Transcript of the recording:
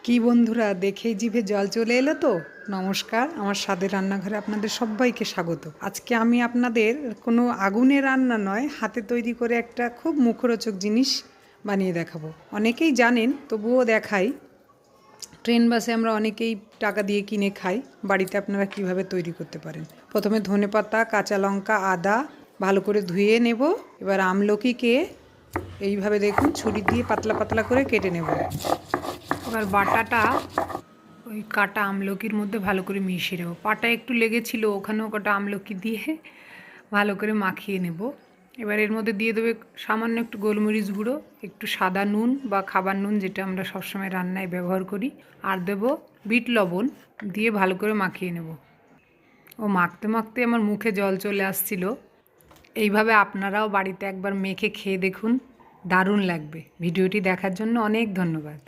কি বন্ধুরা, দেখেই জিভে জল চলে এলো তো। নমস্কার, আমার স্বাদের রান্নাঘরে আপনাদের সবাইকে স্বাগত। আজকে আমি আপনাদের কোনো আগুনে রান্না নয়, হাতে তৈরি করে একটা খুব মুখরোচক জিনিস বানিয়ে দেখাবো। অনেকেই জানেন, তবুও দেখাই। ট্রেন বাসে আমরা অনেকেই টাকা দিয়ে কিনে খাই, বাড়িতে আপনারা কিভাবে তৈরি করতে পারেন। প্রথমে ধনেপাতা, কাঁচা লঙ্কা, আদা ভালো করে ধুয়ে নেব। এবার আমলকিকে এইভাবে দেখুন ছুরি দিয়ে পাতলা পাতলা করে কেটে নেব। এবার বাটাটা ওই কাটা আমলকির মধ্যে ভালো করে মিশিয়ে নেব। পাটা একটু লেগেছিল, ওখানেও কটা আমলকি দিয়ে ভালো করে মাখিয়ে নেব। এবার এর মধ্যে দিয়ে দেবে সামান্য একটু গোলমরিচ গুঁড়ো, একটু সাদা নুন বা খাবার নুন, যেটা আমরা সবসময় রান্নায় ব্যবহার করি, আর দেব বিট লবণ, দিয়ে ভালো করে মাখিয়ে নেব। ও মাখতে মাখতে আমার মুখে জল চলে আসছিল। এইভাবে আপনারাও বাড়িতে একবার মেখে খেয়ে দেখুন, দারুণ লাগবে। ভিডিওটি দেখার জন্য অনেক ধন্যবাদ।